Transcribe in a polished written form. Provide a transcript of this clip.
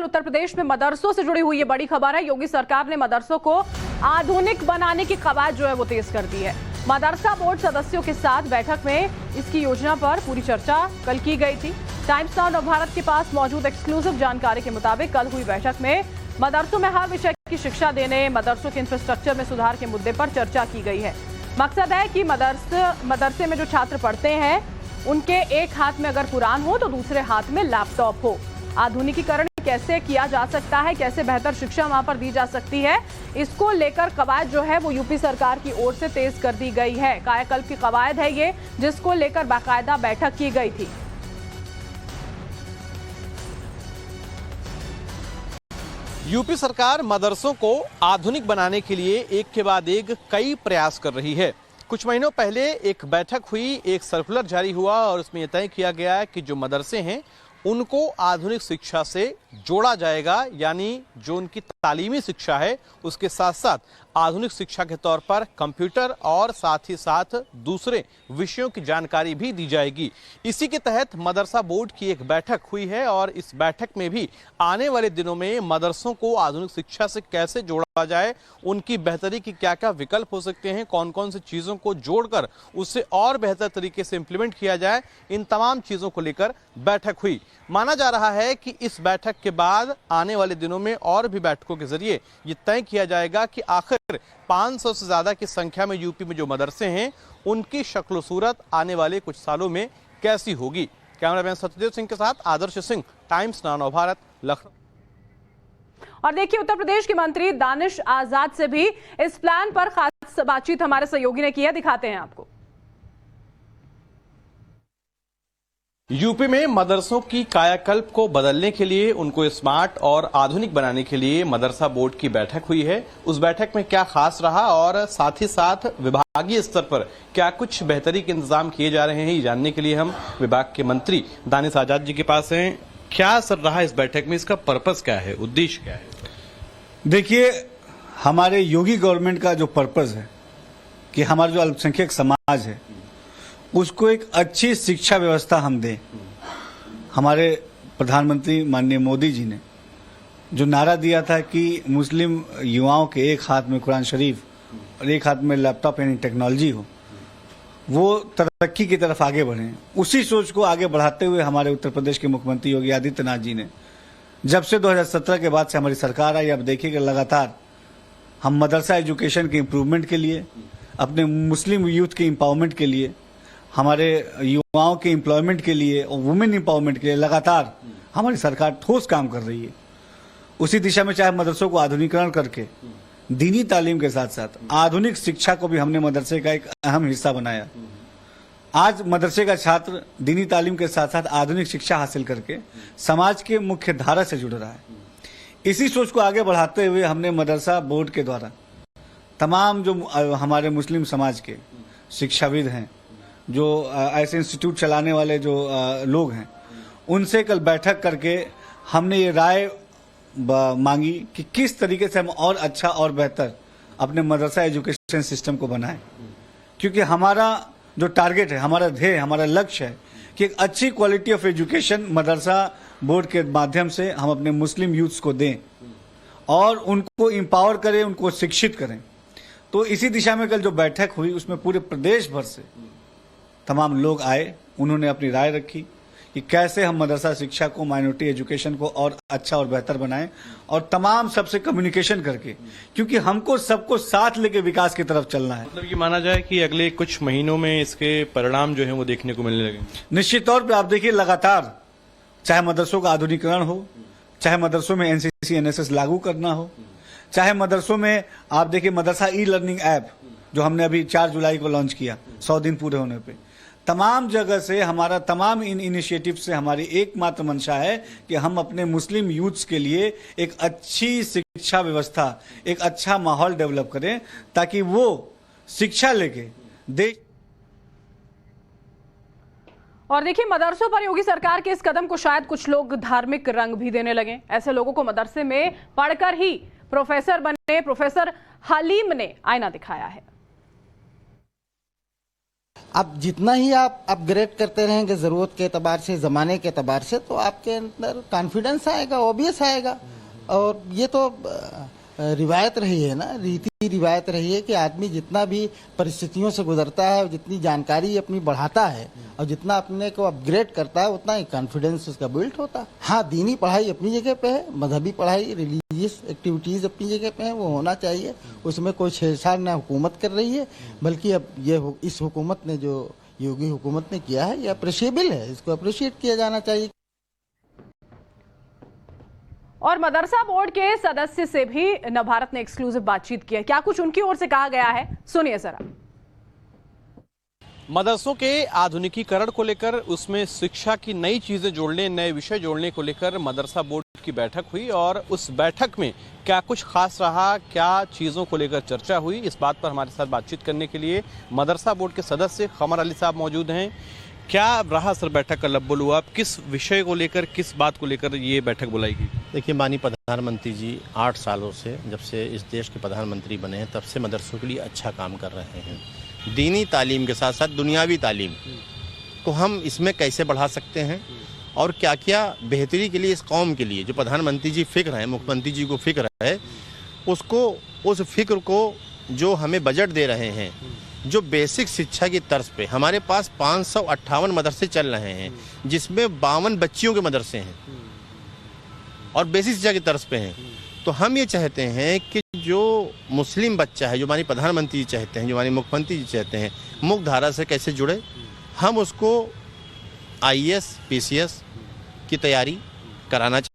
उत्तर प्रदेश में मदरसों से जुड़ी हुई ये बड़ी खबर है। योगी सरकार ने मदरसों को आधुनिक बनाने की कवायद जो है वो तेज कर दी है। मदरसा बोर्ड सदस्यों के साथ बैठक में इसकी योजना पर पूरी चर्चा कल की गई थी। टाइम्स नाउ नवभारत के पास मौजूद एक्सक्लूसिव जानकारी के मुताबिक कल हुई बैठक में मदरसों में हर विषय की शिक्षा देने, मदरसों के इंफ्रास्ट्रक्चर में सुधार के मुद्दे पर चर्चा की गई है। मकसद है कि मदरसे में जो छात्र पढ़ते हैं उनके एक हाथ में अगर कुरान हो तो दूसरे हाथ में लैपटॉप हो। आधुनिकीकरण कैसे किया जा सकता है, कैसे बेहतर शिक्षा वहां पर दी जा सकती है, इसको लेकर कवायद जो है वो यूपी सरकार की ओर से तेज कर दी गई है। कायाकल्प की कवायद है ये, जिसको लेकर बाकायदा बैठक की गई थी। यूपी सरकार मदरसों को आधुनिक बनाने के लिए एक के बाद एक कई प्रयास कर रही है। कुछ महीनों पहले एक बैठक हुई, एक सर्कुलर जारी हुआ और उसमें यह तय किया गया है कि जो मदरसे हैं उनको आधुनिक शिक्षा से जोड़ा जाएगा, यानी जो उनकी तालीमी शिक्षा है उसके साथ साथ आधुनिक शिक्षा के तौर पर कंप्यूटर और साथ ही साथ दूसरे विषयों की जानकारी भी दी जाएगी। इसी के तहत मदरसा बोर्ड की एक बैठक हुई है और इस बैठक में भी आने वाले दिनों में मदरसों को आधुनिक शिक्षा से कैसे जोड़ा जाए, उनकी बेहतरी की क्या क्या विकल्प हो सकते हैं, कौन कौन सी चीज़ों को जोड़कर उससे और बेहतर तरीके से इम्प्लीमेंट किया जाए, इन तमाम चीज़ों को लेकर बैठक हुई। माना जा रहा है कि इस बैठक के बाद आने वाले दिनों में और भी बैठकों के जरिए ये तय किया जाएगा कि आखिर 500 से ज्यादा की संख्या में यूपी में जो मदरसे हैं उनकी शक्ल सूरत आने वाले कुछ सालों में कैसी होगी। कैमरामैन सत्यदेव सिंह के साथ आदर्श सिंह, टाइम्स नाउ नवभारत, लखनऊ। और देखिए, उत्तर प्रदेश के मंत्री दानिश आजाद से भी इस प्लान पर खास बातचीत हमारे सहयोगी ने की है, दिखाते हैं आपको। यूपी में मदरसों की कायाकल्प को बदलने के लिए, उनको स्मार्ट और आधुनिक बनाने के लिए मदरसा बोर्ड की बैठक हुई है। उस बैठक में क्या खास रहा और साथ ही साथ विभागीय स्तर पर क्या कुछ बेहतरी के इंतजाम किए जा रहे हैं, ये जानने के लिए हम विभाग के मंत्री दानिश आजाद जी के पास हैं। क्या असर रहा इस बैठक में, इसका पर्पस क्या है, उद्देश्य क्या है? देखिए, हमारे योगी गवर्नमेंट का जो पर्पस है कि हमारा जो अल्पसंख्यक समाज है उसको एक अच्छी शिक्षा व्यवस्था हम दें। हमारे प्रधानमंत्री माननीय मोदी जी ने जो नारा दिया था कि मुस्लिम युवाओं के एक हाथ में कुरान शरीफ और एक हाथ में लैपटॉप यानी टेक्नोलॉजी हो, वो तरक्की की तरफ आगे बढ़ें, उसी सोच को आगे बढ़ाते हुए हमारे उत्तर प्रदेश के मुख्यमंत्री योगी आदित्यनाथ जी ने जब से 2017 के बाद से हमारी सरकार आई, अब देखिएगा लगातार हम मदरसा एजुकेशन के इम्प्रूवमेंट के लिए, अपने मुस्लिम यूथ के एम्पावरमेंट के लिए, हमारे युवाओं के एम्प्लॉयमेंट के लिए और वुमेन एम्पावरमेंट के लिए लगातार हमारी सरकार ठोस काम कर रही है। उसी दिशा में चाहे मदरसों को आधुनिकीकरण करके दीनी तालीम के साथ साथ आधुनिक शिक्षा को भी हमने मदरसे का एक अहम हिस्सा बनाया। आज मदरसे का छात्र दीनी तालीम के साथ साथ आधुनिक शिक्षा हासिल करके समाज के मुख्य धारा से जुड़ रहा है। इसी सोच को आगे बढ़ाते हुए हमने मदरसा बोर्ड के द्वारा तमाम जो हमारे मुस्लिम समाज के शिक्षाविद हैं, जो ऐसे इंस्टीट्यूट चलाने वाले जो लोग हैं, उनसे कल बैठक करके हमने ये राय मांगी कि किस तरीके से हम और अच्छा और बेहतर अपने मदरसा एजुकेशन सिस्टम को बनाएं। क्योंकि हमारा जो टारगेट है, हमारा ध्येय, हमारा लक्ष्य है कि एक अच्छी quality of education Madrasa board के माध्यम से हम अपने मुस्लिम यूथ्स को दें और उनको एम्पावर करें, उनको शिक्षित करें। तो इसी दिशा में कल जो बैठक हुई उसमें पूरे प्रदेश भर से तमाम लोग आए, उन्होंने अपनी राय रखी कि कैसे हम मदरसा शिक्षा को, माइनॉरिटी एजुकेशन को और अच्छा और बेहतर बनाएं और तमाम सबसे कम्युनिकेशन करके, क्योंकि हमको सबको साथ लेके विकास की तरफ चलना है। मतलब ये माना जाए कि अगले कुछ महीनों में इसके परिणाम जो है वो देखने को मिलने लगे। निश्चित तौर पर आप देखिए, लगातार चाहे मदरसों का आधुनिकीकरण हो, चाहे मदरसों में एनसीसी एनएसएस लागू करना हो, चाहे मदरसों में आप देखिए मदरसा ई लर्निंग ऐप जो हमने अभी 4 जुलाई को लॉन्च किया, 100 दिन पूरे होने पे, तमाम जगह से हमारा तमाम इन इनिशिएटिव से हमारी एकमात्र मंशा है कि हम अपने मुस्लिम यूथ्स के लिए एक अच्छी शिक्षा व्यवस्था, एक अच्छा माहौल डेवलप करें ताकि वो शिक्षा लेके देश। और देखिए, मदरसों पर योगी सरकार के इस कदम को शायद कुछ लोग धार्मिक रंग भी देने लगे। ऐसे लोगों को मदरसे में पढ़कर ही प्रोफेसर बने प्रोफेसर हलीम ने आईना दिखाया है। अब जितना ही आप अपग्रेड करते रहेंगे ज़रूरत के एतबार से, ज़माने के एतबार से, तो आपके अंदर कॉन्फिडेंस आएगा, ऑब्वियस आएगा। और ये तो रिवायत रही है ना, रीति रिवायत रही है कि आदमी जितना भी परिस्थितियों से गुजरता है, जितनी जानकारी अपनी बढ़ाता है और जितना अपने को अपग्रेड करता है, उतना ही कॉन्फिडेंस उसका बिल्ड होता है। हाँ, दीनी पढ़ाई अपनी जगह पे है, मजहबी पढ़ाई, रिलीजियस एक्टिविटीज़ अपनी जगह पे है, वो होना चाहिए। उसमें कोई छेड़छाड़ ना हुकूमत कर रही है, बल्कि अब इस हुकूमत ने, जो योगी हुकूमत ने किया है, ये अप्रिशिएबल है, इसको अप्रिशिएट किया जाना चाहिए। और मदरसा बोर्ड के सदस्य से भी नवभारत ने एक्सक्लूसिव बातचीत की है। क्या कुछ उनकी ओर से कहा गया है, सुनिए जरा। मदरसों के आधुनिकीकरण को लेकर, उसमें शिक्षा की नई चीजें जोड़ने, नए विषय जोड़ने को लेकर मदरसा बोर्ड की बैठक हुई और उस बैठक में क्या कुछ खास रहा, क्या चीजों को लेकर चर्चा हुई, इस बात पर हमारे साथ बातचीत करने के लिए मदरसा बोर्ड के सदस्य कमर अली साहब मौजूद हैं। क्या रहा सर बैठक का लब्बो लुआब, किस विषय को लेकर, किस बात को लेकर ये बैठक बुलाई गई? देखिए, माननीय प्रधानमंत्री जी 8 सालों से, जब से इस देश के प्रधानमंत्री बने हैं, तब से मदरसों के लिए अच्छा काम कर रहे हैं। दीनी तालीम के साथ साथ दुनियावी तालीम को हम इसमें कैसे बढ़ा सकते हैं और क्या क्या बेहतरी के लिए इस कौम के लिए, जो प्रधानमंत्री जी फिक्र है, मुख्यमंत्री जी को फिक्र है, उसको, उस फिक्र को जो हमें बजट दे रहे हैं, जो बेसिक शिक्षा की तर्ज पे हमारे पास 558 मदरसे चल रहे हैं, जिसमें 52 बच्चियों के मदरसे हैं और बेसिक शिक्षा की तर्ज पे हैं। तो हम ये चाहते हैं कि जो मुस्लिम बच्चा है, जो हमारी प्रधानमंत्री जी चाहते हैं, जो हमारी मुख्यमंत्री जी चाहते हैं, मुख्य धारा से कैसे जुड़े, हम उसको IAS, PCS की तैयारी कराना